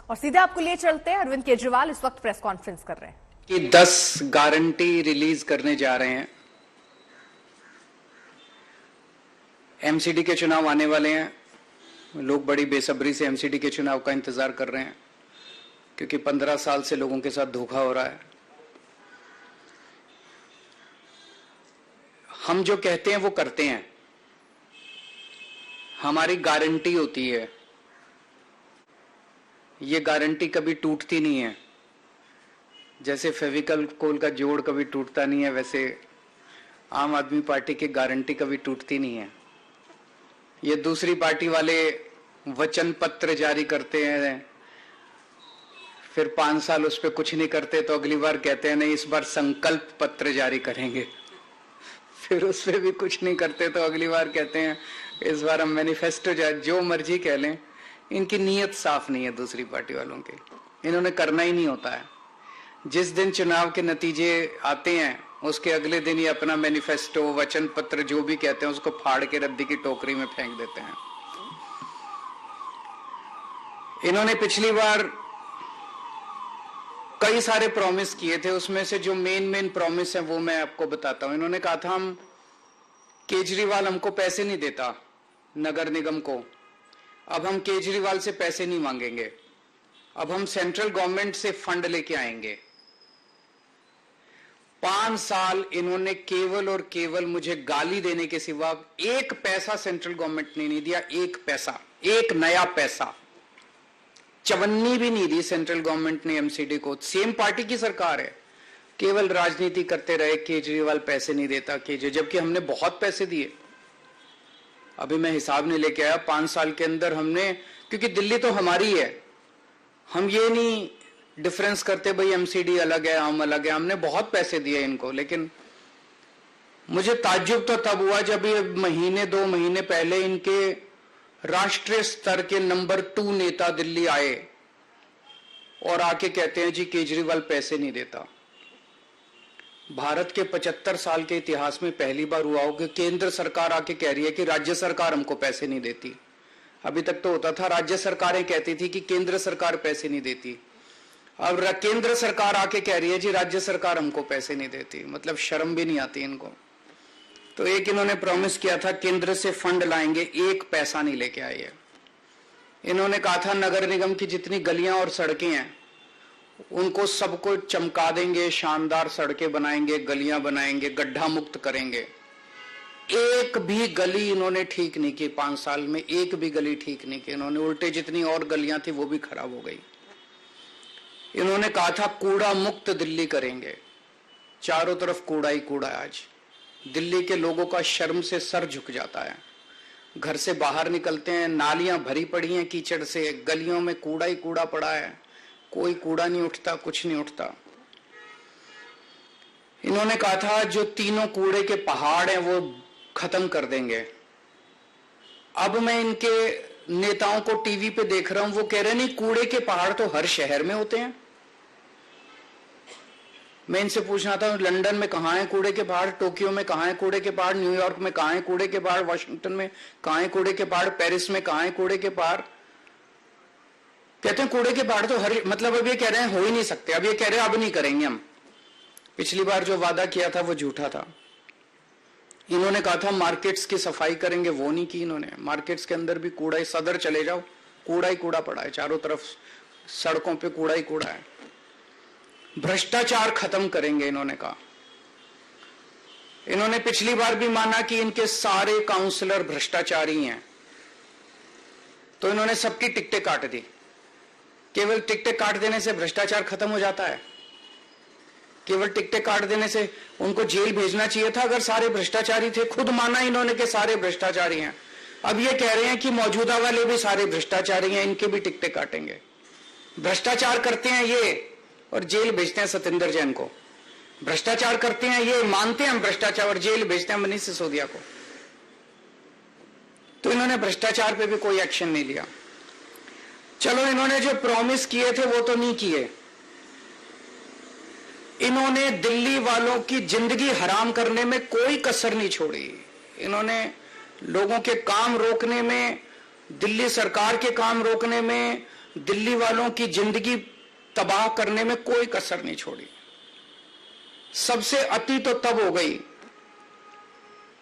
और सीधे आपको लिए चलते हैं, अरविंद केजरीवाल इस वक्त प्रेस कॉन्फ्रेंस कर रहे हैं कि 10 गारंटी रिलीज करने जा रहे हैं। एमसीडी के चुनाव आने वाले हैं, लोग बड़ी बेसब्री से एमसीडी के चुनाव का इंतजार कर रहे हैं क्योंकि 15 साल से लोगों के साथ धोखा हो रहा है। हम जो कहते हैं वो करते हैं, हमारी गारंटी होती है। ये गारंटी कभी टूटती नहीं है। जैसे फेविकल कोल का जोड़ कभी टूटता नहीं है, वैसे आम आदमी पार्टी की गारंटी कभी टूटती नहीं है। ये दूसरी पार्टी वाले वचन पत्र जारी करते हैं, फिर 5 साल उस पर कुछ नहीं करते तो अगली बार कहते हैं नहीं इस बार संकल्प पत्र जारी करेंगे, फिर उस पर भी कुछ नहीं करते तो अगली बार कहते हैं इस बार हम मैनिफेस्टो जो मर्जी कह लें। इनकी नीयत साफ नहीं है दूसरी पार्टी वालों की, इन्होंने करना ही नहीं होता है। जिस दिन चुनाव के नतीजे आते हैं उसके अगले दिन ही अपना मैनिफेस्टो वचन पत्र जो भी कहते हैं उसको फाड़ के रद्दी की टोकरी में फेंक देते हैं। इन्होंने पिछली बार कई सारे प्रॉमिस किए थे, उसमें से जो मेन प्रॉमिस है वो मैं आपको बताता हूं। इन्होंने कहा था हम केजरीवाल हमको पैसे नहीं देता नगर निगम को, अब हम केजरीवाल से पैसे नहीं मांगेंगे, अब हम सेंट्रल गवर्नमेंट से फंड लेके आएंगे। 5 साल इन्होंने केवल और केवल मुझे गाली देने के सिवा 1 पैसा सेंट्रल गवर्नमेंट ने नहीं दिया। 1 पैसा, 1 नया पैसा, चवन्नी भी नहीं दी सेंट्रल गवर्नमेंट ने एमसीडी को। सेम पार्टी की सरकार है, केवल राजनीति करते रहे केजरीवाल पैसे नहीं देता जबकि हमने बहुत पैसे दिए। अभी मैं हिसाब नहीं लेके आया, 5 साल के अंदर हमने, क्योंकि दिल्ली तो हमारी है, हम ये नहीं डिफरेंस करते भाई एमसीडी अलग है हम अलग है, हमने बहुत पैसे दिए इनको। लेकिन मुझे ताज्जुब तो तब हुआ जब ये महीने 2 महीने पहले इनके राष्ट्रीय स्तर के नंबर 2 नेता दिल्ली आए और आके कहते हैं जी केजरीवाल पैसे नहीं देता। भारत के 75 साल के इतिहास में पहली बार हुआ हो कि केंद्र सरकार आके कह रही है कि राज्य सरकार हमको पैसे नहीं देती। अभी तक तो होता था राज्य सरकारें कहती थी कि केंद्र सरकार पैसे नहीं देती, अब केंद्र सरकार आके कह रही है जी राज्य सरकार हमको पैसे नहीं देती। मतलब शर्म भी नहीं आती इनको। तो एक इन्होंने प्रॉमिस किया था केंद्र से फंड लाएंगे, 1 पैसा नहीं लेके आए हैं। इन्होंने कहा था नगर निगम की जितनी गलियां और सड़कें हैं उनको सबको चमका देंगे, शानदार सड़कें बनाएंगे, गलियां बनाएंगे, गड्ढा मुक्त करेंगे। 1 भी गली इन्होंने ठीक नहीं की 5 साल में, 1 भी गली ठीक नहीं की इन्होंने। उल्टे जितनी और गलियां थी वो भी खराब हो गई। इन्होंने कहा था कूड़ा मुक्त दिल्ली करेंगे, चारों तरफ कूड़ा ही कूड़ा है। आज दिल्ली के लोगों का शर्म से सर झुक जाता है। घर से बाहर निकलते हैं, नालियां भरी पड़ी हैं कीचड़ से, गलियों में कूड़ा ही कूड़ा पड़ा है, कोई कूड़ा नहीं उठता, कुछ नहीं उठता। इन्होंने कहा था जो 3 कूड़े के पहाड़ हैं वो खत्म कर देंगे। अब मैं इनके नेताओं को टीवी पे देख रहा हूं, वो कह रहे हैं नहीं कूड़े के पहाड़ तो हर शहर में होते हैं। मैं इनसे पूछना था लंदन में कहां है कूड़े के पहाड़, टोक्यो में कहां है कूड़े के पहाड़, न्यूयॉर्क में कहां है कूड़े के पहाड़, वाशिंगटन में कहां है कूड़े के पहाड़, पेरिस में कहां है कूड़े के पहाड़। कहते हैं कूड़े के पहाड़ तो हर, मतलब अब ये कह रहे हैं हो ही नहीं सकते, अब ये कह रहे हैं अब नहीं करेंगे हम। पिछली बार जो वादा किया था वो झूठा था। इन्होंने कहा था मार्केट्स की सफाई करेंगे, वो नहीं की इन्होंने। मार्केट्स के अंदर भी कूड़ा ही, सदर चले जाओ कूड़ा ही कूड़ा पड़ा है, चारों तरफ सड़कों पे कूड़ा ही कूड़ा है। भ्रष्टाचार खत्म करेंगे इन्होंने कहा। इन्होंने पिछली बार भी माना कि इनके सारे काउंसलर भ्रष्टाचारी हैं, तो इन्होंने सबकी टिकटें काट दी। केवल टिकटें काट देने से भ्रष्टाचार खत्म हो जाता है? केवल टिकटें काट देने से उनको जेल भेजना चाहिए था अगर सारे भ्रष्टाचारी थे। खुद माना इन्होंने कि सारे भ्रष्टाचारी हैं, अब ये कह रहे हैं कि मौजूदा वाले भी सारे भ्रष्टाचारी हैं, इनके भी टिकटें काटेंगे। भ्रष्टाचार करते हैं ये और जेल भेजते हैं सत्येंद्र जैन को। भ्रष्टाचार करते हैं ये, मानते हैं हम भ्रष्टाचार, और जेल भेजते हैं मनीष सिसोदिया को। तो इन्होंने भ्रष्टाचार पे भी कोई एक्शन नहीं लिया। चलो इन्होंने जो प्रॉमिस किए थे वो तो नहीं किए। इन्होंने दिल्ली वालों की जिंदगी हराम करने में कोई कसर नहीं छोड़ी। इन्होंने लोगों के काम रोकने में, दिल्ली सरकार के काम रोकने में, दिल्ली वालों की जिंदगी तबाह करने में कोई कसर नहीं छोड़ी। सबसे अति तो तब हो गई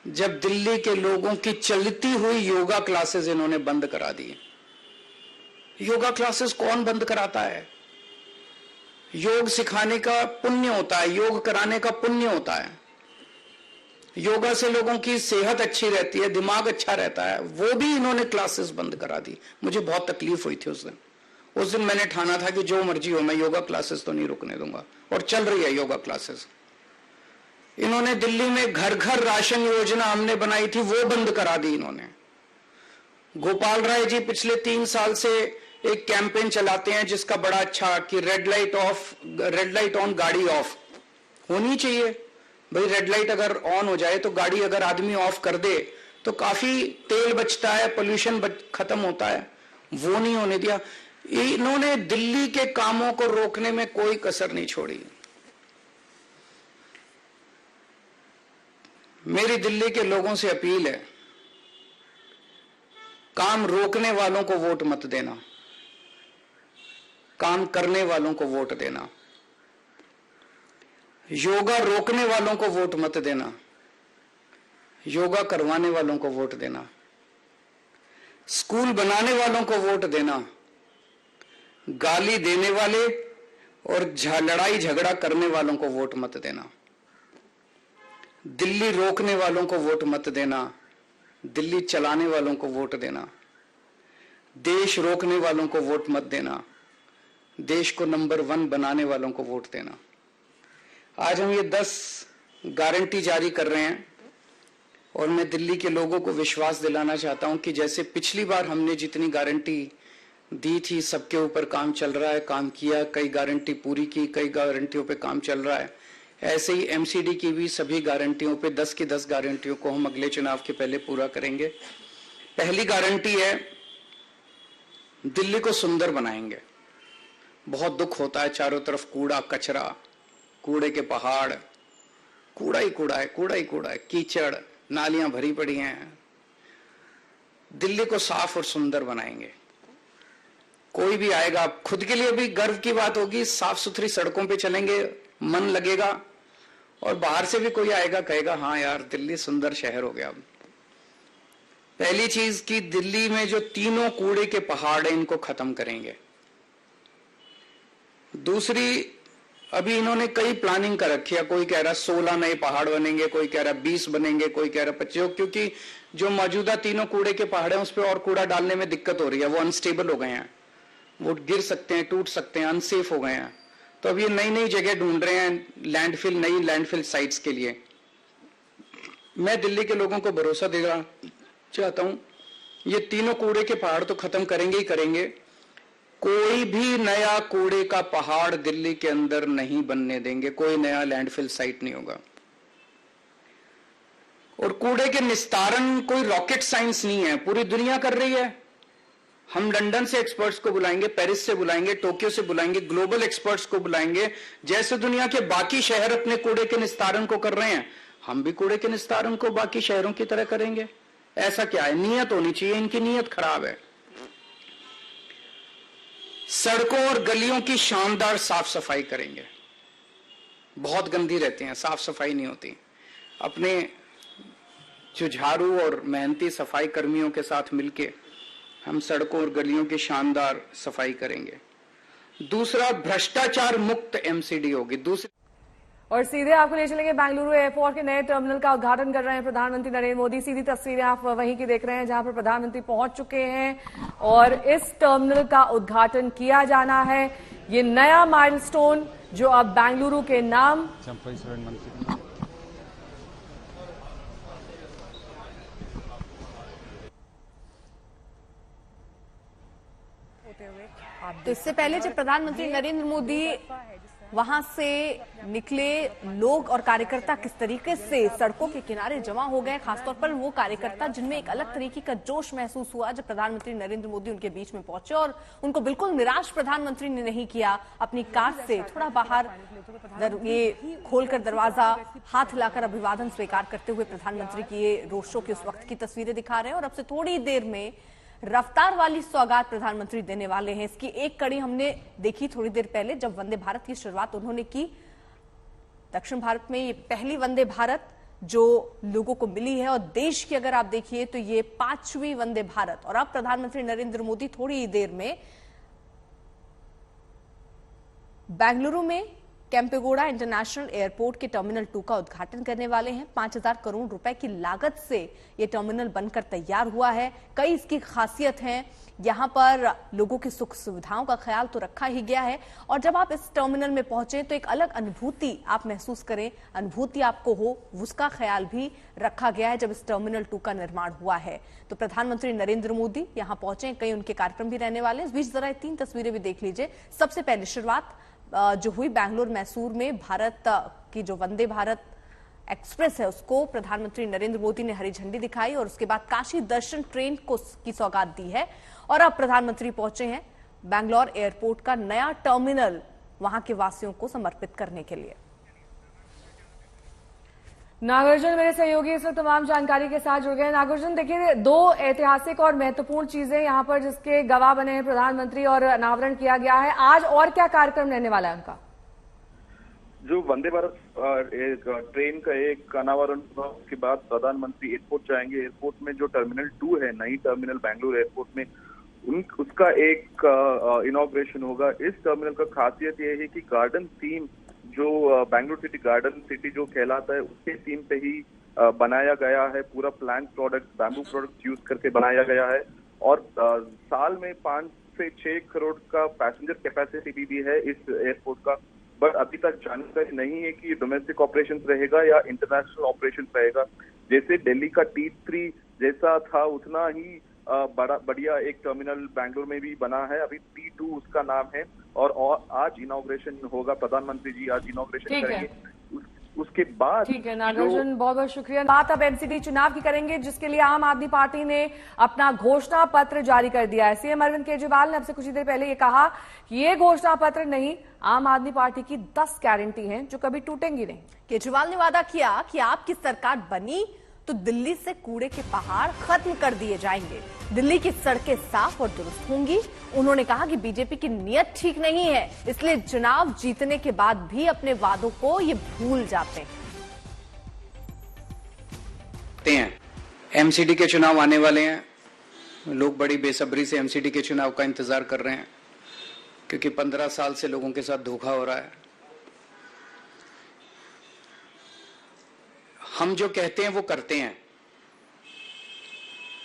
जब दिल्ली के लोगों की चलती हुई योगा क्लासेस इन्होंने बंद करा दी। योगा क्लासेस कौन बंद कराता है? योग सिखाने का पुण्य होता है, योग कराने का पुण्य होता है। योगा से लोगों की सेहत अच्छी रहती है, दिमाग अच्छा रहता है, वो भी इन्होंने क्लासेस बंद करा दी। मुझे बहुत तकलीफ हुई थी उस दिन मैंने ठाना था कि जो मर्जी हो, मैं योगा क्लासेस तो नहीं रुकने दूंगा, और चल रही है योगा क्लासेस। इन्होंने दिल्ली में घर घर राशन योजना हमने बनाई थी, वो बंद करा दी इन्होंने। गोपाल राय जी पिछले 3 साल से एक कैंपेन चलाते हैं जिसका बड़ा अच्छा कि रेड लाइट ऑन गाड़ी ऑफ होनी चाहिए। भाई रेड लाइट अगर ऑन हो जाए तो गाड़ी अगर आदमी ऑफ कर दे तो काफी तेल बचता है, पोल्यूशन खत्म होता है, वो नहीं होने दिया। इन्होंने दिल्ली के कामों को रोकने में कोई कसर नहीं छोड़ी। मेरी दिल्ली के लोगों से अपील है, काम रोकने वालों को वोट मत देना, काम करने वालों को वोट देना। योगा रोकने वालों को वोट मत देना, योगा करवाने वालों को वोट देना। स्कूल बनाने वालों को वोट देना, गाली देने वाले और लड़ाई झगड़ा करने वालों को वोट मत देना। दिल्ली रोकने वालों को वोट मत देना, दिल्ली चलाने वालों को वोट देना। देश रोकने वालों को वोट मत देना, देश को नंबर 1 बनाने वालों को वोट देना। आज हम ये 10 गारंटी जारी कर रहे हैं और मैं दिल्ली के लोगों को विश्वास दिलाना चाहता हूं कि जैसे पिछली बार हमने जितनी गारंटी दी थी, सबके ऊपर काम चल रहा है, काम किया, कई गारंटी पूरी की, कई गारंटियों पे काम चल रहा है। ऐसे ही एमसीडी की भी सभी गारंटियों पे 10 की 10 गारंटियों को हम अगले चुनाव के पहले पूरा करेंगे। पहली गारंटी है, दिल्ली को सुंदर बनाएंगे। बहुत दुख होता है, चारों तरफ कूड़ा कचरा, कूड़े के पहाड़, कूड़ा ही कूड़ा है, कूड़ा ही कूड़ा है, कीचड़, नालियां भरी पड़ी हैं। दिल्ली को साफ और सुंदर बनाएंगे। कोई भी आएगा, खुद के लिए भी गर्व की बात होगी, साफ सुथरी सड़कों पे चलेंगे, मन लगेगा, और बाहर से भी कोई आएगा कहेगा हाँ यार दिल्ली सुंदर शहर हो गया। पहली चीज कि दिल्ली में जो तीनों कूड़े के पहाड़ हैं इनको खत्म करेंगे। दूसरी, अभी इन्होंने कई प्लानिंग कर रखी है, कोई कह रहा 16 नए पहाड़ बनेंगे, कोई कह रहा 20 बनेंगे, कोई कह रहा 25, क्योंकि जो मौजूदा तीनों कूड़े के पहाड़ हैं उस पर और कूड़ा डालने में दिक्कत हो रही है, वो अनस्टेबल हो गए हैं, वो गिर सकते हैं, टूट सकते हैं, अनसेफ हो गए हैं। तो अब ये नई नई जगह ढूंढ रहे हैं लैंडफिल, नई लैंडफिल साइट्स के लिए। मैं दिल्ली के लोगों को भरोसा देना चाहता हूं, ये तीनों कूड़े के पहाड़ तो खत्म करेंगे ही करेंगे। कोई भी नया कूड़े का पहाड़ दिल्ली के अंदर नहीं बनने देंगे, कोई नया लैंडफिल साइट नहीं होगा। और कूड़े के निस्तारण कोई रॉकेट साइंस नहीं है, पूरी दुनिया कर रही है। हम लंदन से एक्सपर्ट्स को बुलाएंगे, पेरिस से बुलाएंगे, टोक्यो से बुलाएंगे, ग्लोबल एक्सपर्ट्स को बुलाएंगे। जैसे दुनिया के बाकी शहर अपने कूड़े के निस्तारण को कर रहे हैं, हम भी कूड़े के निस्तारण को बाकी शहरों की तरह करेंगे। ऐसा क्या है? नियत होनी चाहिए, इनकी नियत खराब है। सड़कों और गलियों की शानदार साफ सफाई करेंगे, बहुत गंदी रहती हैं, साफ सफाई नहीं होती। अपने जो झाड़ू और मेहनती सफाई कर्मियों के साथ मिलके हम सड़कों और गलियों की शानदार सफाई करेंगे। दूसरा, भ्रष्टाचार मुक्त एमसीडी होगी। और सीधे आपको ले चलेंगे बेंगलुरु एयरपोर्ट के नए टर्मिनल का उद्घाटन कर रहे हैं प्रधानमंत्री नरेंद्र मोदी। सीधी तस्वीरें आप वहीं की देख रहे हैं जहां पर प्रधानमंत्री पहुंच चुके हैं और इस टर्मिनल का उद्घाटन किया जाना है। ये नया माइलस्टोन जो अब बेंगलुरु के नाम तो इससे पहले जब प्रधानमंत्री नरेंद्र मोदी वहां से निकले, लोग और कार्यकर्ता किस तरीके से सड़कों के किनारे जमा हो गए, खासतौर पर वो कार्यकर्ता जिनमें एक अलग तरीके का जोश महसूस हुआ जब प्रधानमंत्री नरेंद्र मोदी उनके बीच में पहुंचे। और उनको बिल्कुल निराश प्रधानमंत्री ने नहीं किया। अपनी कार से थोड़ा बाहर ये खोलकर दरवाजा, हाथ हिलाकर अभिवादन स्वीकार करते हुए प्रधानमंत्री की ये रोड शो की उस वक्त की तस्वीरें दिखा रहे हैं। और अब से थोड़ी देर में रफ्तार वाली सौगात प्रधानमंत्री देने वाले हैं। इसकी एक कड़ी हमने देखी थोड़ी देर पहले जब वंदे भारत की शुरुआत उन्होंने की। दक्षिण भारत में ये पहली वंदे भारत जो लोगों को मिली है और देश की अगर आप देखिए तो ये 5वीं वंदे भारत। और अब प्रधानमंत्री नरेंद्र मोदी थोड़ी ही देर में बेंगलुरु में केम्पेगौड़ा इंटरनेशनल एयरपोर्ट के टर्मिनल 2 का उद्घाटन करने वाले हैं। 5000 करोड़ रुपए की लागत से यह टर्मिनल बनकर तैयार हुआ है। कई इसकी खासियत हैं। यहां पर लोगों की सुख सुविधाओं का ख्याल तो रखा ही गया है और जब आप इस टर्मिनल में पहुंचे तो एक अलग अनुभूति आप महसूस करें, अनुभूति आपको हो, उसका ख्याल भी रखा गया है जब इस टर्मिनल 2 का निर्माण हुआ है। तो प्रधानमंत्री नरेंद्र मोदी यहां पहुंचे, कई उनके कार्यक्रम भी रहने वाले हैं। इस बीच जरा 3 तस्वीरें भी देख लीजिए। सबसे पहले शुरुआत जो हुई बेंगलुरु मैसूर में भारत की जो वंदे भारत एक्सप्रेस है उसको प्रधानमंत्री नरेंद्र मोदी ने हरी झंडी दिखाई और उसके बाद काशी दर्शन ट्रेन को की सौगात दी है। और अब प्रधानमंत्री पहुंचे हैं बैंगलोर एयरपोर्ट का नया टर्मिनल वहां के वासियों को समर्पित करने के लिए। नागार्जुन मेरे सहयोगी इस वक्त तमाम जानकारी के साथ जुड़ गए। नागार्जुन, देखिए 2 ऐतिहासिक और महत्वपूर्ण चीजें यहां पर जिसके गवाह बने हैं प्रधानमंत्री और अनावरण किया गया है। आज और क्या कार्यक्रम रहने वाला है उनका? जो वंदे भारत ट्रेन का एक अनावरण हुआ उसके बाद प्रधानमंत्री एयरपोर्ट जाएंगे। एयरपोर्ट में जो टर्मिनल 2 है, नई टर्मिनल बेंगलुरु एयरपोर्ट में, उसका एक इनॉग्रेशन होगा। इस टर्मिनल का खासियत यह है कि गार्डन थीम जो बेंगलुरु सिटी गार्डन सिटी जो कहलाता है उसके थीम पे ही बनाया गया है। पूरा plant product, bamboo product use करके बनाया गया है और साल में 5 से 6 करोड़ का पैसेंजर कैपेसिटी भी है इस एयरपोर्ट का। बट अभी तक जानकारी नहीं है कि ये डोमेस्टिक ऑपरेशन रहेगा या इंटरनेशनल ऑपरेशन रहेगा। जैसे दिल्ली का T3 जैसा था उतना ही बढ़िया एक टर्मिनल बेंगलुरु में भी बना है। अभी T2 उसका नाम है और आज इनॉग्रेशन होगा। प्रधानमंत्री जी आज इनॉग्रेशन करेंगे। उसके बाद ठीक है नागार्जुन, बहुत बहुत शुक्रिया। बात अब एमसीडी चुनाव की करेंगे जिसके लिए आम आदमी पार्टी ने अपना घोषणा पत्र जारी कर दिया है। सीएम अरविंद केजरीवाल ने अब से कुछ ही देर पहले ये कहा कि ये घोषणा पत्र नहीं, आम आदमी पार्टी की 10 गारंटी हैं जो कभी टूटेंगी नहीं। केजरीवाल ने वादा किया कि आपकी सरकार बनी तो दिल्ली से कूड़े के पहाड़ खत्म कर दिए जाएंगे, दिल्ली की सड़कें साफ और दुरुस्त होंगी। उन्होंने कहा कि बीजेपी की नीयत ठीक नहीं है, इसलिए चुनाव जीतने के बाद भी अपने वादों को ये भूल जाते हैं। एमसीडी के चुनाव आने वाले हैं, लोग बड़ी बेसब्री से एमसीडी के चुनाव का इंतजार कर रहे हैं क्योंकि 15 साल से लोगों के साथ धोखा हो रहा है। हम जो कहते हैं वो करते हैं,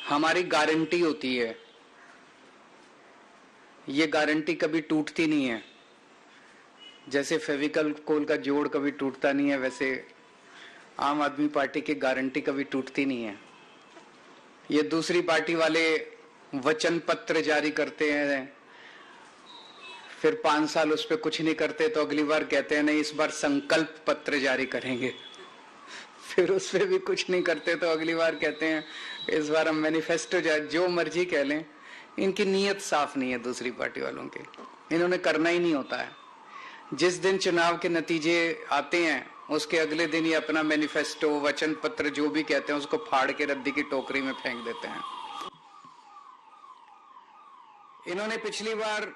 हमारी गारंटी होती है, ये गारंटी कभी टूटती नहीं है। जैसे फेविकल कोल का जोड़ कभी टूटता नहीं है, वैसे आम आदमी पार्टी की गारंटी कभी टूटती नहीं है। ये दूसरी पार्टी वाले वचन पत्र जारी करते हैं, फिर 5 साल उस पर कुछ नहीं करते तो अगली बार कहते हैं नहीं इस बार संकल्प पत्र जारी करेंगे, फिर उस पर भी कुछ नहीं करते तो अगली बार कहते हैं इस बार हम मैनिफेस्टो जो मर्जी कह लें। इनकी नीयत साफ नहीं है दूसरी पार्टी वालों के, इन्होंने करना ही नहीं होता है। जिस दिन चुनाव के नतीजे आते हैं उसके अगले दिन ही अपना मैनिफेस्टो, वचन पत्र जो भी कहते हैं उसको फाड़ के रद्दी की टोकरी में फेंक देते हैं। इन्होंने पिछली बार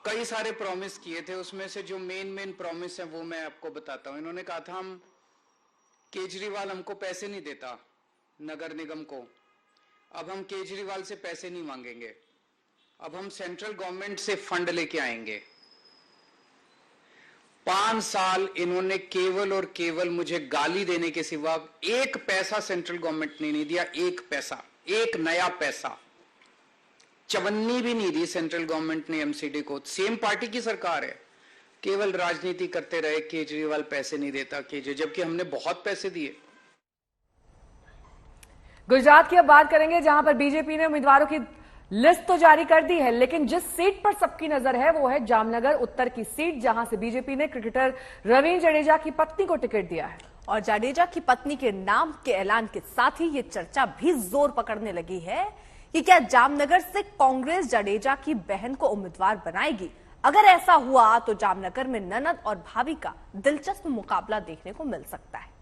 कई सारे प्रॉमिस किए थे, उसमें से जो मेन प्रॉमिस है वो मैं आपको बताता हूं। इन्होंने कहा था हम केजरीवाल हमको पैसे नहीं देता नगर निगम को, अब हम केजरीवाल से पैसे नहीं मांगेंगे, अब हम सेंट्रल गवर्नमेंट से फंड लेके आएंगे। 5 साल इन्होंने केवल और केवल मुझे गाली देने के सिवा एक पैसा सेंट्रल गवर्नमेंट ने नहीं दिया, एक पैसा, एक नया पैसा, चवन्नी भी नहीं दी सेंट्रल गवर्नमेंट ने एमसीडी को। सेम पार्टी की सरकार है, केवल राजनीति करते रहे केजरीवाल पैसे नहीं देता जबकि हमने बहुत पैसे दिए। गुजरात की अब बात करेंगे जहां पर बीजेपी ने उम्मीदवारों की लिस्ट तो जारी कर दी है, लेकिन जिस सीट पर सबकी नजर है वो है जामनगर उत्तर की सीट, जहां से बीजेपी ने क्रिकेटर रवींद्र जडेजा की पत्नी को टिकट दिया है। और जडेजा की पत्नी के नाम के ऐलान के साथ ही ये चर्चा भी जोर पकड़ने लगी है कि क्या जामनगर से कांग्रेस जडेजा की बहन को उम्मीदवार बनाएगी। अगर ऐसा हुआ तो जामनगर में ननद और भाभी का दिलचस्प मुकाबला देखने को मिल सकता है।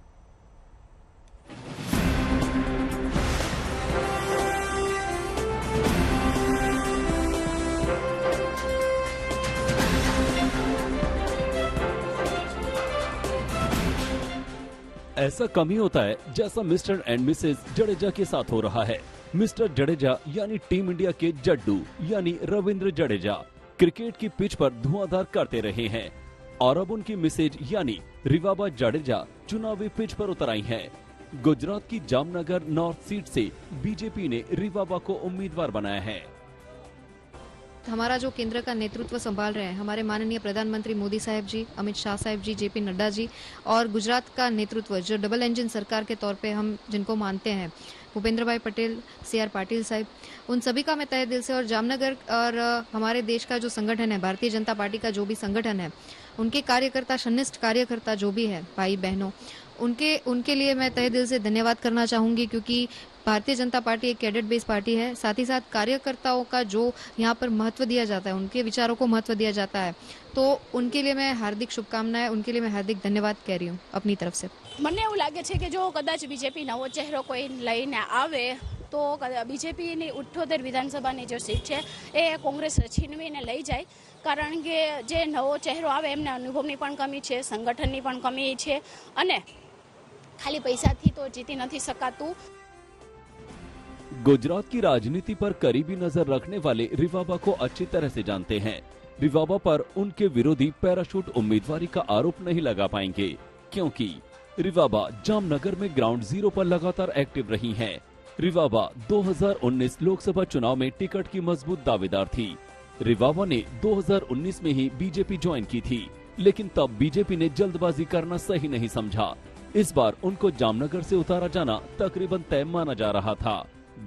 ऐसा कम ही होता है जैसा मिस्टर एंड मिसेस जडेजा के साथ हो रहा है। मिस्टर जडेजा यानी टीम इंडिया के जड्डू यानी रविंद्र जडेजा क्रिकेट की पिच पर धुआंधार करते रहे हैं और अब उनकी मिसेज यानी रिवाबा जडेजा चुनावी पिच पर उतर आई हैं। गुजरात की जामनगर नॉर्थ सीट से बीजेपी ने रिवाबा को उम्मीदवार बनाया है। हमारा जो केंद्र का नेतृत्व संभाल रहे हैं हमारे माननीय प्रधानमंत्री मोदी साहब जी, अमित शाह साहब जी, जेपी नड्डा जी और गुजरात का नेतृत्व जो डबल इंजन सरकार के तौर पे हम जिनको मानते हैं, भूपेंद्र भाई पटेल, CR पाटिल साहब, उन सभी का मैं तहे दिल से और जामनगर और हमारे देश का जो संगठन है, भारतीय जनता पार्टी का जो भी संगठन है, उनके कार्यकर्ता, सन्निष्ठ कार्यकर्ता जो भी है, भाई बहनों, उनके लिए मैं तहे दिल से धन्यवाद करना चाहूंगी क्योंकि भारतीय जनता पार्टी एक कैडेट बेस्ड पार्टी है। साथ ही साथ कार्यकर्ताओं का जो यहाँ पर महत्व दिया जाता है, उनके विचारों को महत्व दिया जाता है, तो उनके लिए मैं हार्दिक शुभकामनाएं, उनके लिए मैं हार्दिक धन्यवाद कह रही हूँ अपनी तरफ से। મને એવું લાગે છે કે જો કદાચ બીજેપી નવો ચહેરો કોઈ લઈને આવે તો બીજેપીની 78 વિધાનસભાની જે સીટ છે એ કોંગ્રેસ છીનવીને લઈ જાય, કારણ કે જે નવો ચહેરો આવે એમને અનુભવની પણ કમી છે, સંગઠનની પણ કમી છે અને ખાલી પૈસાથી તો જીતી નથી શકાતું। गुजरात की राजनीति पर करीबी नजर रखने वाले रिवाबा को अच्छी तरह से जानते हैं। रिवाबा पर उनके विरोधी पैराशूट उम्मीदवारी का आरोप नहीं लगा पाएंगे क्योंकि रिवाबा जामनगर में ग्राउंड जीरो पर लगातार एक्टिव रही हैं। रिवाबा 2019 लोकसभा चुनाव में टिकट की मजबूत दावेदार थी। रिवाबा ने 2019 में ही बीजेपी ज्वाइन की थी, लेकिन तब बीजेपी ने जल्दबाजी करना सही नहीं समझा। इस बार उनको जामनगर से उतारा जाना तकरीबन तय माना जा रहा था।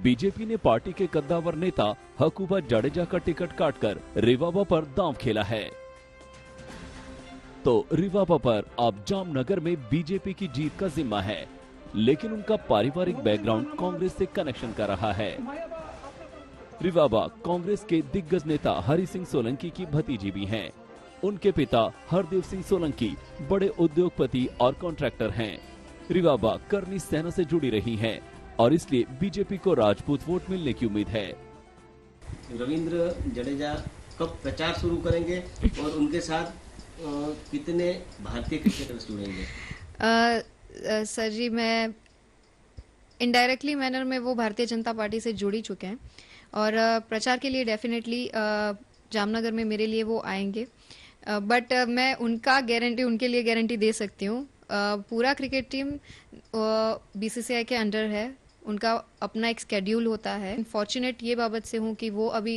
बीजेपी ने पार्टी के कद्दावर नेता हकूबा जडेजा का टिकट काटकर रिवाबा पर दांव खेला है। तो रिवाबा पर अब जामनगर में बीजेपी की जीत का जिम्मा है, लेकिन उनका पारिवारिक बैकग्राउंड कांग्रेस से कनेक्शन कर रहा है। रिवाबा कांग्रेस के दिग्गज नेता हरि सिंह सोलंकी की भतीजी भी हैं। उनके पिता हरदेव सिंह सोलंकी बड़े उद्योगपति और कॉन्ट्रैक्टर हैं। रिवाबा करनी सेना से जुड़ी रही हैं और इसलिए बीजेपी को राजपूत वोट मिलने की उम्मीद है। रविंद्र जडेजा कब प्रचार शुरू करेंगे और उनके साथ कितने भारतीय क्रिकेटर्स जुड़ेंगे? सर जी, मैं इनडायरेक्टली मैनर में वो भारतीय जनता पार्टी से जुड़ ही चुके हैं और प्रचार के लिए डेफिनेटली जामनगर में मेरे लिए वो आएंगे, बट मैं उनके लिए गारंटी दे सकती हूँ। पूरा क्रिकेट टीम BCCI के अंडर है, उनका अपना एक स्केड्यूल होता है। फॉर्चुनेट ये बाबत से हूँ कि वो अभी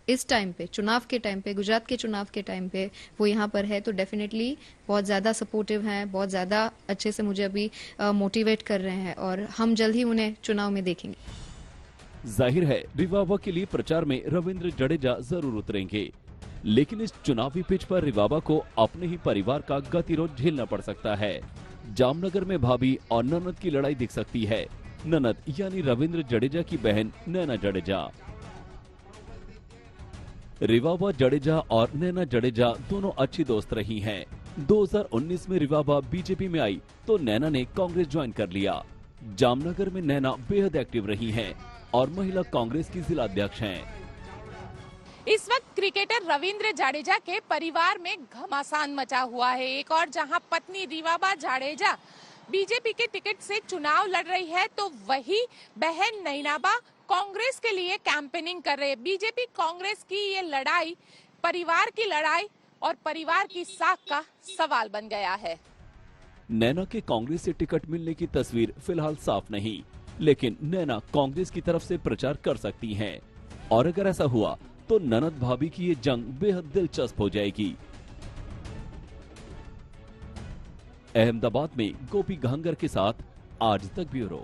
इस टाइम पे, चुनाव के टाइम पे, गुजरात के चुनाव के टाइम पे वो यहाँ पर है, तो डेफिनेटली बहुत ज़्यादा सपोर्टिव हैं, बहुत ज़्यादा अच्छे से मुझे अभी मोटिवेट कर रहे हैं और हम जल्द ही उन्हें चुनाव में देखेंगे। जाहिर है रिवाबा के लिए प्रचार में रविंद्र जडेजा जरूर उतरेंगे, लेकिन इस चुनावी पिच पर रिवाबा को अपने ही परिवार का गतिरोध झेलना पड़ सकता है। जामनगर में भाभी और ननद की लड़ाई दिख सकती है। ननद यानी रविंद्र जडेजा की बहन नैना जडेजा। रिवाबा जडेजा और नैना जडेजा दोनों अच्छी दोस्त रही हैं। 2019 में रिवाबा बीजेपी में आई तो नैना ने कांग्रेस ज्वाइन कर लिया। जामनगर में नैना बेहद एक्टिव रही हैं और महिला कांग्रेस की जिलाध्यक्ष हैं। इस वक्त क्रिकेटर रविंद्र जडेजा के परिवार में घमासान मचा हुआ है। एक और जहां पत्नी रिवाबा जडेजा बीजेपी के टिकट से चुनाव लड़ रही है, तो वही बहन नैनाबा कांग्रेस के लिए कैंपेनिंग कर रहे हैं। बीजेपी कांग्रेस की ये लड़ाई परिवार की लड़ाई और परिवार की साख का सवाल बन गया है। नैना के कांग्रेस से टिकट मिलने की तस्वीर फिलहाल साफ नहीं, लेकिन नैना कांग्रेस की तरफ से प्रचार कर सकती हैं और अगर ऐसा हुआ तो ननद भाभी की ये जंग बेहद दिलचस्प हो जाएगी। अहमदाबाद में गोपी घांगर के साथ आज तक ब्यूरो।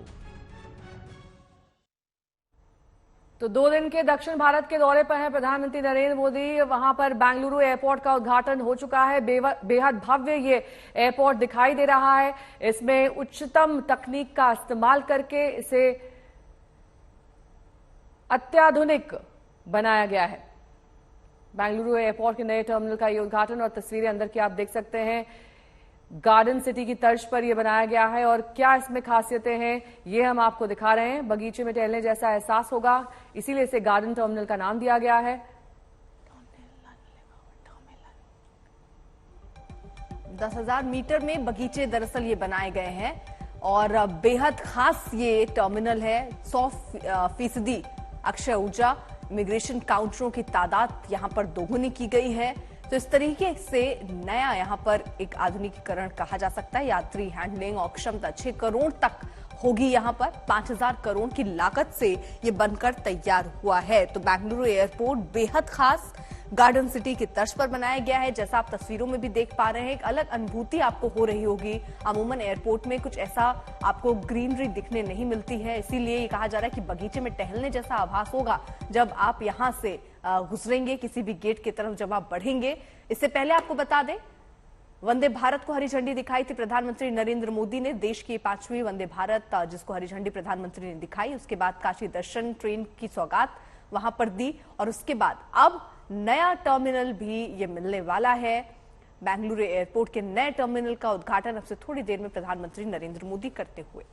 तो 2 दिन के दक्षिण भारत के दौरे पर हैं प्रधानमंत्री नरेंद्र मोदी। वहां पर बेंगलुरु एयरपोर्ट का उद्घाटन हो चुका है। बेहद भव्य ये एयरपोर्ट दिखाई दे रहा है। इसमें उच्चतम तकनीक का इस्तेमाल करके इसे अत्याधुनिक बनाया गया है। बेंगलुरु एयरपोर्ट के नए टर्मिनल का ये उद्घाटन और तस्वीरें अंदर की आप देख सकते हैं। गार्डन सिटी की तर्ज पर यह बनाया गया है और क्या इसमें खासियतें हैं ये हम आपको दिखा रहे हैं। बगीचे में टहलने जैसा एहसास होगा, इसीलिए इसे गार्डन टर्मिनल का नाम दिया गया है। 10,000 मीटर में बगीचे दरअसल ये बनाए गए हैं और बेहद खास ये टर्मिनल है। 100% अक्षय ऊर्जा, इमिग्रेशन काउंटरों की तादाद यहां पर दोगुनी की गई है। तो इस तरीके से नया यहां पर एक आधुनिकीकरण कहा जा सकता है। यात्री हैंडलिंग और क्षमता 6 करोड़ तक होगी। यहां पर 5000 करोड़ की लागत से ये बनकर तैयार हुआ है। तो बेंगलुरु एयरपोर्ट बेहद खास गार्डन सिटी की तर्ज पर बनाया गया है। जैसा आप तस्वीरों में भी देख पा रहे हैं, एक अलग अनुभूति आपको हो रही होगी। अमूमन एयरपोर्ट में कुछ ऐसा आपको ग्रीनरी दिखने नहीं मिलती है, इसीलिए ये कहा जा रहा है कि बगीचे में टहलने जैसा आभास होगा जब आप यहां से गुजरेंगे, किसी भी गेट की तरफ जब आप बढ़ेंगे। इससे पहले आपको बता दें, वंदे भारत को हरी झंडी दिखाई थी प्रधानमंत्री नरेंद्र मोदी ने। देश की 5वीं वंदे भारत जिसको हरी झंडी प्रधानमंत्री ने दिखाई, उसके बाद काशी दर्शन ट्रेन की सौगात वहां पर दी और उसके बाद अब नया टर्मिनल भी ये मिलने वाला है। बेंगलुरु एयरपोर्ट के नए टर्मिनल का उद्घाटन अब से थोड़ी देर में प्रधानमंत्री नरेंद्र मोदी करते हुए।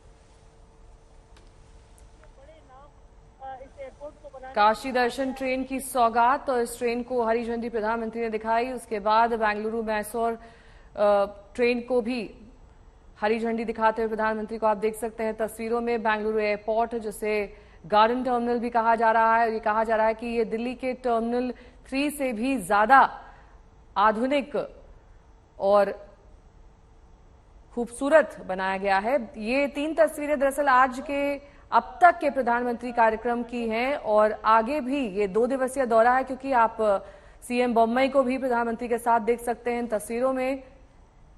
काशी दर्शन ट्रेन की सौगात और इस ट्रेन को हरी झंडी प्रधानमंत्री ने दिखाई। उसके बाद बेंगलुरु मैसूर ट्रेन को भी हरी झंडी दिखाते हुए प्रधानमंत्री को आप देख सकते हैं तस्वीरों में। बेंगलुरु एयरपोर्ट जिसे गार्डन टर्मिनल भी कहा जा रहा है, ये कहा जा रहा है कि ये दिल्ली के टर्मिनल 3 से भी ज्यादा आधुनिक और खूबसूरत बनाया गया है। ये 3 तस्वीरें दरअसल आज के अब तक के प्रधानमंत्री कार्यक्रम की हैं और आगे भी ये 2 दिवसीय दौरा है, क्योंकि आप सीएम बम्बई को भी प्रधानमंत्री के साथ देख सकते हैं इन तस्वीरों में।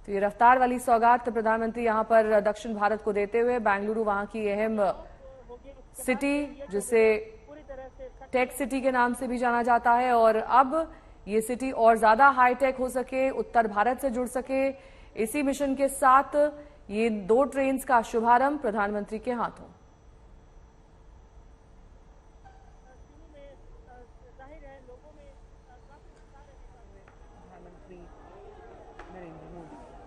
तो ये रफ्तार वाली सौगात प्रधानमंत्री यहां पर दक्षिण भारत को देते हुए। बेंगलुरु वहां की अहम सिटी जिसे टेक सिटी के नाम से भी जाना जाता है और अब ये सिटी और ज्यादा हाईटेक हो सके, उत्तर भारत से जुड़ सके, इसी मिशन के साथ ये 2 ट्रेन का शुभारंभ प्रधानमंत्री के हाथों।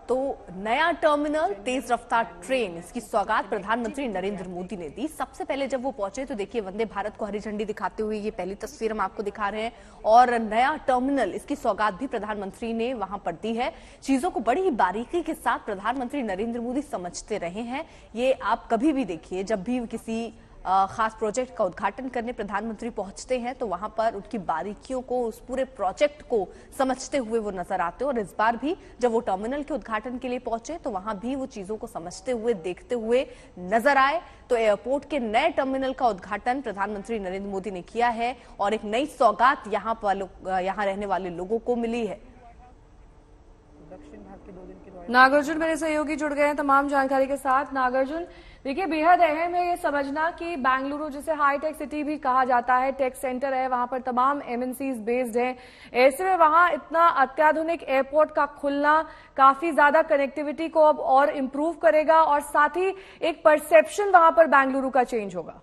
तो नया टर्मिनल, तेज रफ्तार ट्रेन, इसकी सौगात प्रधानमंत्री नरेंद्र मोदी ने दी। सबसे पहले जब वो पहुंचे तो देखिए वंदे भारत को हरी झंडी दिखाते हुए ये पहली तस्वीर हम आपको दिखा रहे हैं और नया टर्मिनल, इसकी सौगात भी प्रधानमंत्री ने वहां पर दी है। चीजों को बड़ी ही बारीकी के साथ प्रधानमंत्री नरेंद्र मोदी समझते रहे हैं। ये आप कभी भी देखिए, जब भी किसी खास प्रोजेक्ट का उद्घाटन करने प्रधानमंत्री पहुंचते हैं तो वहां पर उनकी बारीकियों को, उस पूरे प्रोजेक्ट को समझते हुए वो नजर आते हैं। और इस बार भी जब वो टर्मिनल के उद्घाटन के लिए पहुंचे तो वहां भी वो चीजों को समझते हुए, देखते हुए नजर आए। तो एयरपोर्ट के नए टर्मिनल का उद्घाटन प्रधानमंत्री नरेंद्र मोदी ने किया है और एक नई सौगात यहाँ रहने वाले लोगों को मिली है। नागार्जुन मेरे सहयोगी जुड़ गए हैं तमाम जानकारी के साथ। नागार्जुन, देखिए बेहद अहम है ये समझना कि बेंगलुरु जिसे हाईटेक सिटी भी कहा जाता है, टेक सेंटर है, वहां पर तमाम एमएनसीज बेस्ड हैं। ऐसे में वहां इतना अत्याधुनिक एयरपोर्ट का खुलना काफी ज्यादा कनेक्टिविटी को अब और इम्प्रूव करेगा और साथ ही एक परसेप्शन वहां पर बेंगलुरु का चेंज होगा।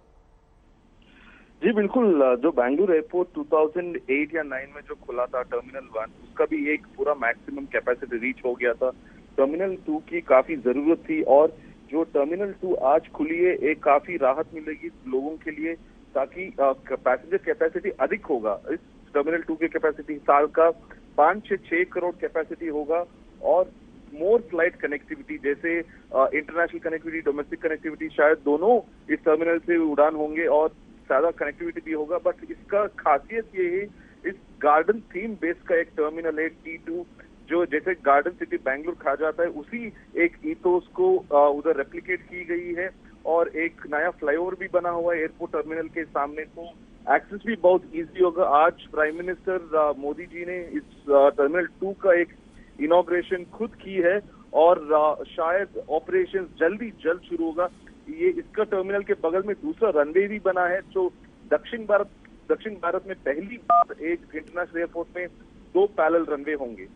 जी बिल्कुल, जो बेंगलुरु एयरपोर्ट 2008 या 9 में जो खुला था टर्मिनल 1, उसका भी एक पूरा मैक्सिमम कैपेसिटी रीच हो गया था। टर्मिनल 2 की काफी जरूरत थी और जो टर्मिनल 2 आज खुली है, एक काफी राहत मिलेगी लोगों के लिए, ताकि पैसेंजर कैपेसिटी अधिक होगा। इस टर्मिनल 2 की कैपेसिटी साल का 5 से 6 करोड़ कैपेसिटी होगा और मोर फ्लाइट कनेक्टिविटी, जैसे इंटरनेशनल कनेक्टिविटी, डोमेस्टिक कनेक्टिविटी, शायद दोनों इस टर्मिनल से उड़ान होंगे और ज्यादा कनेक्टिविटी भी होगा। बट इसका खासियत ये है, इस गार्डन थीम बेस का एक टर्मिनल है T2, जो जैसे गार्डन सिटी बेंगलुरु कहा जाता है, उसी एक ईथोस को उधर रेप्लिकेट की गई है और एक नया फ्लाईओवर भी बना हुआ है एयरपोर्ट टर्मिनल के सामने, तो एक्सेस भी बहुत इजी होगा। आज प्राइम मिनिस्टर मोदी जी ने इस टर्मिनल 2 का एक इनॉग्रेशन खुद की है और शायद ऑपरेशन जल्द शुरू होगा। ये इसका टर्मिनल के बगल में दूसरा रनवे भी बना है, जो दक्षिण भारत में पहली बार एक इंटरनेशनल एयरपोर्ट में 2 पैरेलल रनवे होंगे।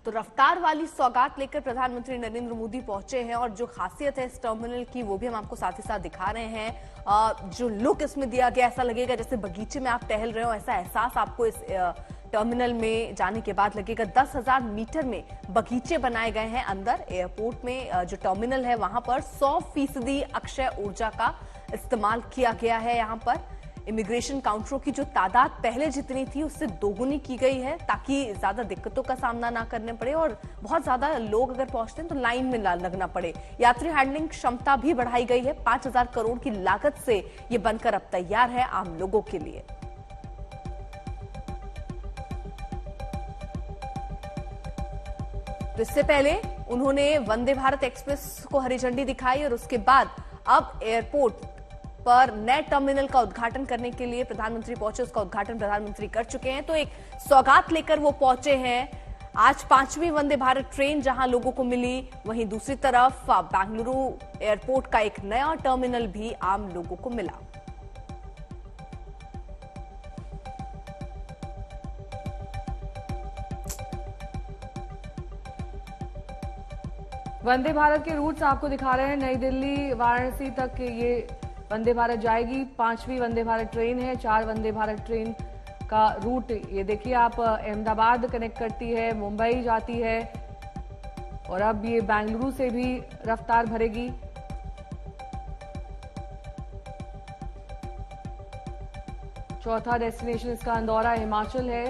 तो रफ्तार वाली सौगात लेकर प्रधानमंत्री नरेंद्र मोदी पहुंचे हैं और जो खासियत है इस टर्मिनल की वो भी हम आपको साथ ही साथ दिखा रहे हैं। जो लुक इसमें दिया गया, ऐसा लगेगा जैसे बगीचे में आप टहल रहे हो, ऐसा एहसास आपको इस टर्मिनल में जाने के बाद लगेगा। 10,000 मीटर में बगीचे बनाए गए हैं अंदर एयरपोर्ट में। जो टर्मिनल है वहां पर 100% अक्षय ऊर्जा का इस्तेमाल किया गया है। यहाँ पर इमिग्रेशन काउंटरों की जो तादाद पहले जितनी थी उससे दोगुनी की गई है ताकि ज्यादा दिक्कतों का सामना ना करने पड़े और बहुत ज्यादा लोग अगर पहुंचते हैं तो लाइन में ना लगना पड़े। यात्री हैंडलिंग क्षमता भी बढ़ाई गई है। 5,000 करोड़ की लागत से ये बनकर अब तैयार है आम लोगों के लिए। तो इससे पहले उन्होंने वंदे भारत एक्सप्रेस को हरी झंडी दिखाई और उसके बाद अब एयरपोर्ट पर नए टर्मिनल का उद्घाटन करने के लिए प्रधानमंत्री पहुंचे। उसका उद्घाटन प्रधानमंत्री कर चुके हैं, तो एक सौगात लेकर वो पहुंचे हैं। आज 5वीं वंदे भारत ट्रेन जहां लोगों को मिली, वहीं दूसरी तरफ बेंगलुरु एयरपोर्ट का एक नया टर्मिनल भी आम लोगों को मिला। वंदे भारत के रूट्स आपको दिखा रहे हैं। नई दिल्ली वाराणसी तक ये वंदे भारत जाएगी। 5वीं वंदे भारत ट्रेन है। 4 वंदे भारत ट्रेन का रूट ये देखिए आप, अहमदाबाद कनेक्ट करती है, मुंबई जाती है और अब ये बेंगलुरु से भी रफ्तार भरेगी। चौथा डेस्टिनेशन इसका अंदौरा हिमाचल है।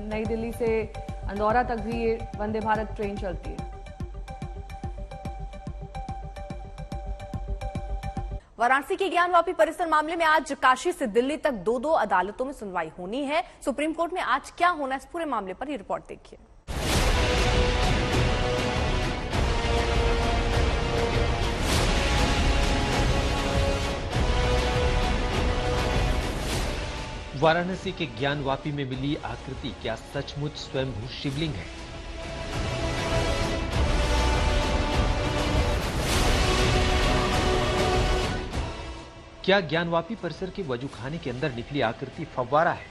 नई दिल्ली से अंदौरा तक भी ये वंदे भारत ट्रेन चलती है। वाराणसी के ज्ञानवापी परिसर मामले में आज काशी से दिल्ली तक 2 अदालतों में सुनवाई होनी है। सुप्रीम कोर्ट में आज क्या होना है, इस पूरे मामले पर ये रिपोर्ट देखिए। वाराणसी के ज्ञानवापी में मिली आकृति क्या सचमुच स्वयंभू शिवलिंग है? क्या ज्ञानवापी परिसर के वजूखाने के अंदर निकली आकृति फव्वारा है?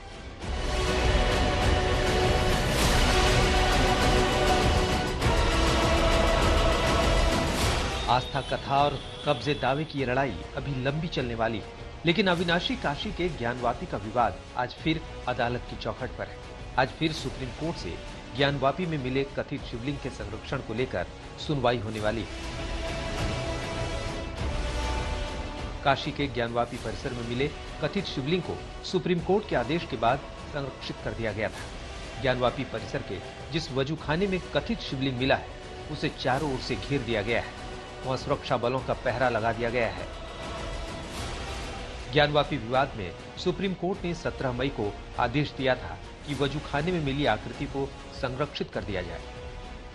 आस्था कथा और कब्जे दावे की ये लड़ाई अभी लंबी चलने वाली है, लेकिन अविनाशी काशी के ज्ञानवापी का विवाद आज फिर अदालत की चौखट पर है। आज फिर सुप्रीम कोर्ट से ज्ञानवापी में मिले कथित शिवलिंग के संरक्षण को लेकर सुनवाई होने वाली है। काशी के ज्ञानवापी परिसर में मिले कथित शिवलिंग को सुप्रीम कोर्ट के आदेश के बाद संरक्षित कर दिया गया था। ज्ञानवापी परिसर के जिस वजूखाने में कथित शिवलिंग मिला है उसे चारों ओर से घेर दिया गया है। वहां सुरक्षा बलों का पहरा लगा दिया गया है। ज्ञानवापी विवाद में सुप्रीम कोर्ट ने 17 मई को आदेश दिया था कि वजूखाने में मिली आकृति को संरक्षित कर दिया जाए।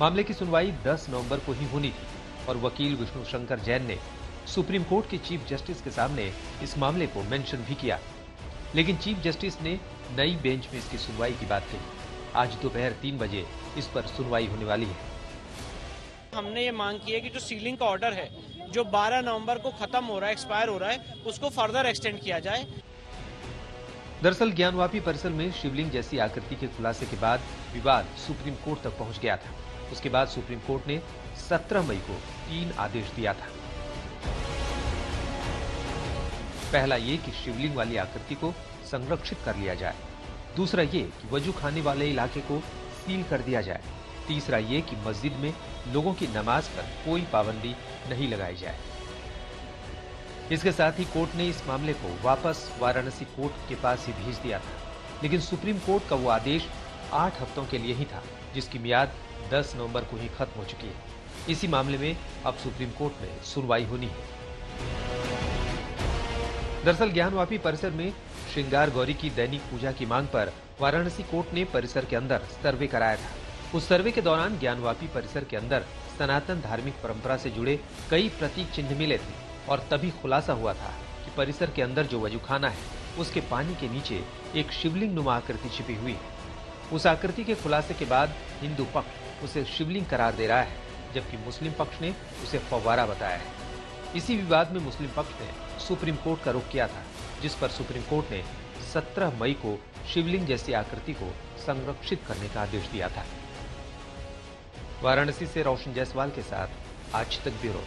मामले की सुनवाई 10 नवंबर को ही होनी थी और वकील विष्णु शंकर जैन ने सुप्रीम कोर्ट के चीफ जस्टिस के सामने इस मामले को मेंशन भी किया, लेकिन चीफ जस्टिस ने नई बेंच में इसकी सुनवाई की बात कही। आज दोपहर 3 बजे इस पर सुनवाई होने वाली है। हमने ये मांग की है कि जो सीलिंग का ऑर्डर है जो 12 नवंबर को खत्म हो रहा है, एक्सपायर हो रहा है, उसको फर्दर एक्सटेंड किया जाए। दरअसल ज्ञानवापी परिसर में शिवलिंग जैसी आकृति के खुलासे के बाद विवाद सुप्रीम कोर्ट तक पहुंच गया था। उसके बाद सुप्रीम कोर्ट ने 17 मई को 3 आदेश दिया था। पहला ये कि शिवलिंग वाली आकृति को संरक्षित कर लिया जाए। दूसरा ये कि वजूखाने वाले इलाके को सील कर दिया जाए। तीसरा ये कि मस्जिद में लोगों की नमाज पर कोई पाबंदी नहीं लगाई जाए। इसके साथ ही कोर्ट ने इस मामले को वापस वाराणसी कोर्ट के पास ही भेज दिया था, लेकिन सुप्रीम कोर्ट का वो आदेश 8 हफ्तों के लिए ही था, जिसकी मियाद 10 नवंबर को ही खत्म हो चुकी है। इसी मामले में अब सुप्रीम कोर्ट में सुनवाई होनी है। दरअसल ज्ञानवापी परिसर में श्रृंगार गौरी की दैनिक पूजा की मांग पर वाराणसी कोर्ट ने परिसर के अंदर सर्वे कराया था। उस सर्वे के दौरान ज्ञानवापी परिसर के अंदर सनातन धार्मिक परंपरा से जुड़े कई प्रतीक चिन्ह मिले थे और तभी खुलासा हुआ था कि परिसर के अंदर जो वजूखाना है उसके पानी के नीचे एक शिवलिंग नुमा आकृति छिपी हुई है। उस आकृति के खुलासे के बाद हिंदू पक्ष उसे शिवलिंग करार दे रहा है, जबकि मुस्लिम पक्ष ने उसे फव्वारा बताया है। इसी विवाद में मुस्लिम पक्ष ने सुप्रीम कोर्ट का रुख किया था, जिस पर सुप्रीम कोर्ट ने 17 मई को शिवलिंग जैसी आकृति को संरक्षित करने का आदेश दिया था। वाराणसी से रोशन जायसवाल के साथ आज तक ब्यूरो।